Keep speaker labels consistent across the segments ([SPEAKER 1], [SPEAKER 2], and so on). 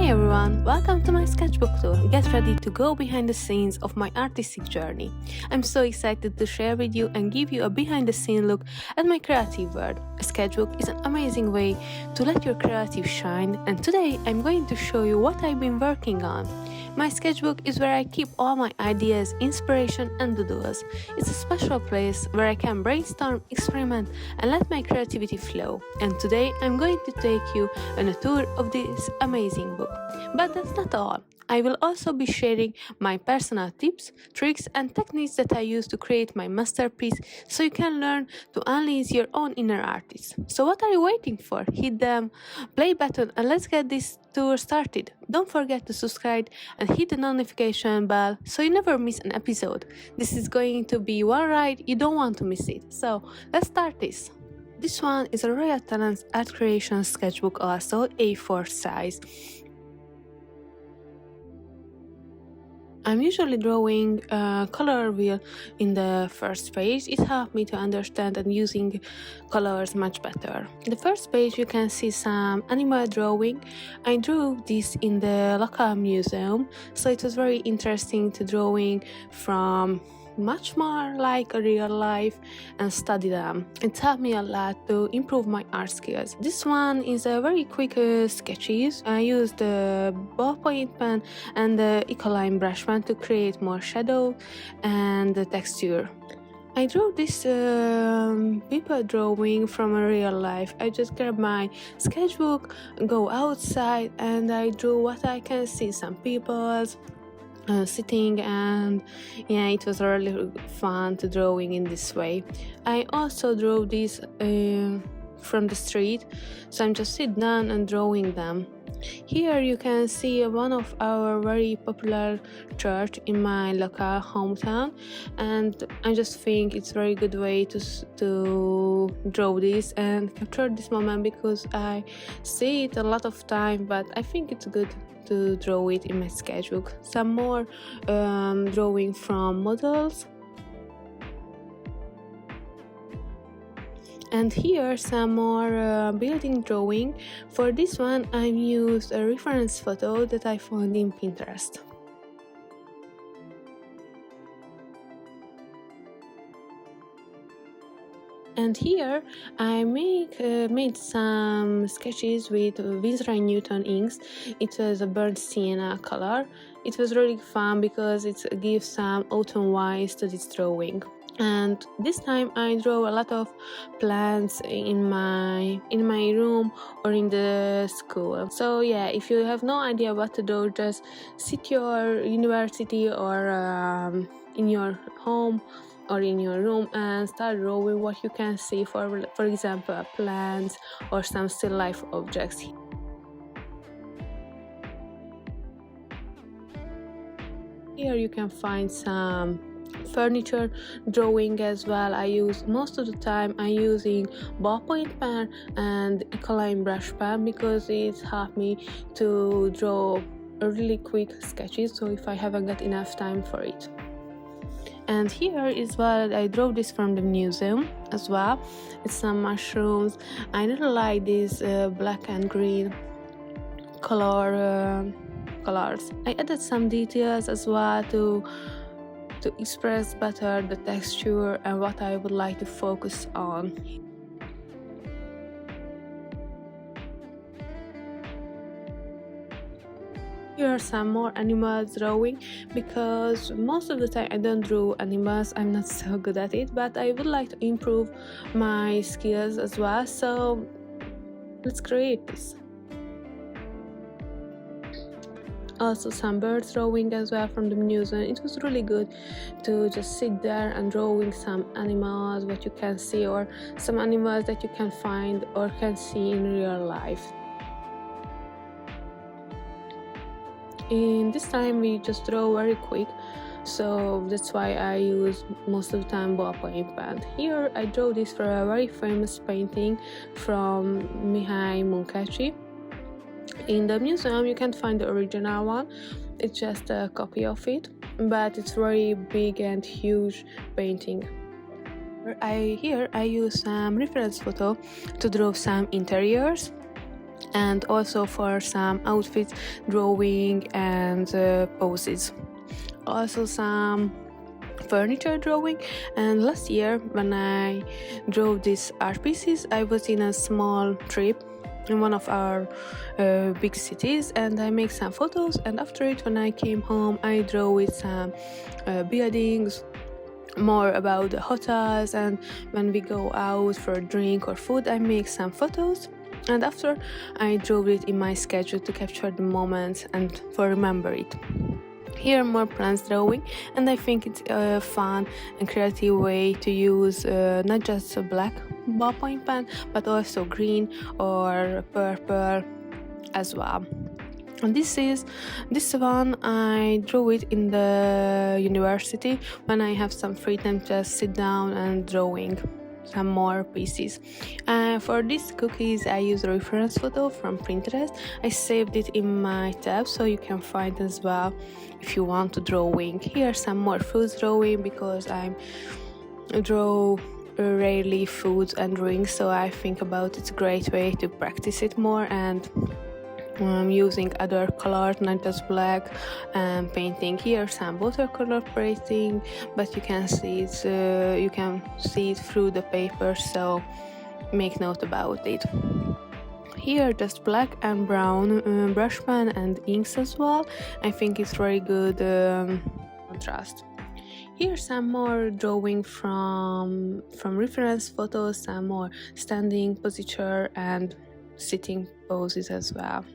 [SPEAKER 1] Hi everyone, welcome to my sketchbook tour. Get ready to go behind the scenes of my artistic journey. I'm so excited to share with you and give you a behind the scene look at my creative world. A sketchbook is an amazing way to let your creative shine, and today I'm going to show you what I've been working on. My sketchbook is where I keep all my ideas, inspiration and doodles. It's a special place where I can brainstorm, experiment and let my creativity flow. And today I'm going to take you on a tour of this amazing book. But that's not all. I will also be sharing my personal tips, tricks and techniques that I use to create my masterpiece so you can learn to unleash your own inner artist. So what are you waiting for? Hit the play button and let's get this tour started. Don't forget to subscribe and hit the notification bell so you never miss an episode. This is going to be one ride, you don't want to miss it. So let's start this. This one is a Royal Talents Art Creation sketchbook, also A4 size. I'm usually drawing a color wheel in the first page. It helped me to understand and using colors much better. In the first page you can see some animal drawing. I drew this in the local museum, so it was very interesting to drawing from much more like a real life and study them. It helped me a lot to improve my art skills. This one is a very quick sketches. I used the ballpoint pen and the Ecoline brush pen to create more shadow and the texture. I drew this people drawing from a real life. I just grabbed my sketchbook, go outside and I drew what I can see, some people sitting, and yeah, it was really fun to drawing in this way. I also drew this from the street, so I'm just sitting down and drawing them. Here you can see one of our very popular church in my local hometown, and I just think it's a very good way to draw this and capture this moment because I see it a lot of time, but I think it's good to draw it in my sketchbook. Some more drawing from models, and here some more building drawing. For this one I used a reference photo that I found in Pinterest. And here I made some sketches with Winsor & Newton inks. It was a burnt sienna color. It was really fun because it gives some autumn vibes to this drawing. And this time I draw a lot of plants in my room or in the school. So yeah, if you have no idea what to do, just sit your university or in your home or in your room and start drawing what you can see, for example plants or some still life objects. Here you can find some furniture drawing as well. I use most of the time I'm using ballpoint pen and Ecoline brush pen because it helped me to draw a really quick sketches, so if I haven't got enough time for it. And here is what I drew this from the museum as well. It's some mushrooms. I really like these black and green colors. I added some details as well to express better the texture and what I would like to focus on. Here are some more animals drawing because most of the time I don't draw animals. I'm not so good at it, but I would like to improve my skills as well, so let's create this. Also some bird drawing as well from the museum. It was really good to just sit there and drawing some animals what you can see, or some animals that you can find or can see in real life. In this time we just draw very quick, so that's why I use most of the time ballpoint pen. Here I drew this for a very famous painting from Mihály Munkácsy. In the museum you can't find the original one, it's just a copy of it, but it's very big and huge painting. Here I use some reference photo to draw some interiors. and also for some outfit drawing and poses. Also some furniture drawing. And last year when I drew these art pieces, I was in a small trip in one of our big cities, and I make some photos, and after it when I came home I drew with some buildings, more about the hotels, and when we go out for a drink or food I make some photos, and after I drew it in my sketchbook to capture the moments and for remember it. Here more plants drawing, and I think it's a fun and creative way to use not just a black ballpoint pen but also green or purple as well. And this one I drew it in the university when I have some free time, just sit down and drawing some more pieces. For these cookies I use a reference photo from Pinterest. I saved it in my tab so you can find as well if you want to drawing. Here some more foods drawing because I draw rarely foods and drinks, so I think about it's a great way to practice it more, and using other colors, not just black, and painting. Here some watercolor painting, but you can see it through the paper, so make note about it. Here just black and brown brush pen and inks as well. I think it's very good contrast. Here some more drawing from reference photos, some more standing posture and sitting poses as well.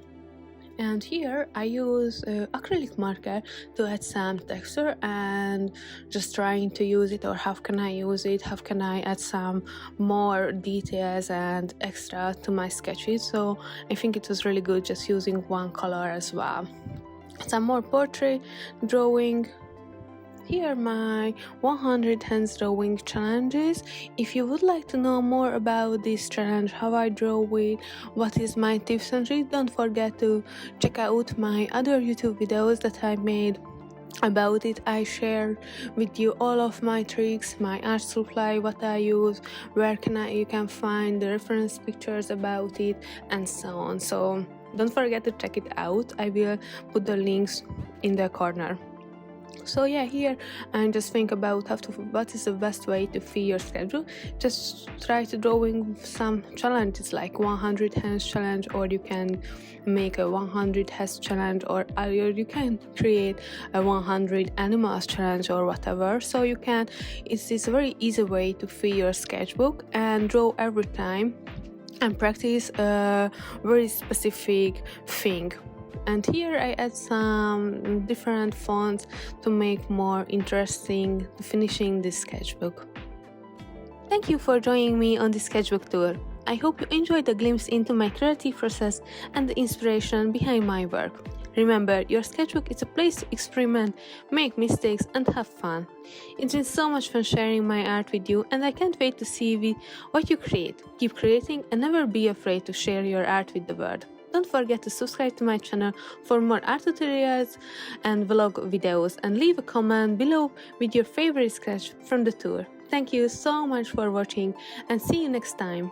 [SPEAKER 1] And here I use acrylic marker to add some texture and just trying to use it, or how can I use it, how can I add some more details and extra to my sketches. So I think it was really good just using one color as well. Some more portrait drawing. Here my 100 hands drawing challenges. If you would like to know more about this challenge, how I draw it, what is my tips and tricks, don't forget to check out my other YouTube videos that I made about it. I share with you all of my tricks, my art supply, what I use, where you can find the reference pictures about it, and so on. So don't forget to check it out. I will put the links in the corner. So yeah, here I just think about what is the best way to fill your schedule. Just try to drawing some challenges like 100 hands challenge, or you can make a 100 hands challenge, or you can create a 100 animals challenge or whatever. So it's a very easy way to fill your sketchbook and draw every time and practice a very specific thing. And here I add some different fonts to make more interesting finishing this sketchbook. Thank you for joining me on this sketchbook tour. I hope you enjoyed a glimpse into my creative process and the inspiration behind my work. Remember, your sketchbook is a place to experiment, make mistakes and have fun. It's been so much fun sharing my art with you, and I can't wait to see what you create. Keep creating and never be afraid to share your art with the world. Don't forget to subscribe to my channel for more art tutorials and vlog videos, and leave a comment below with your favorite sketch from the tour. Thank you so much for watching, and see you next time.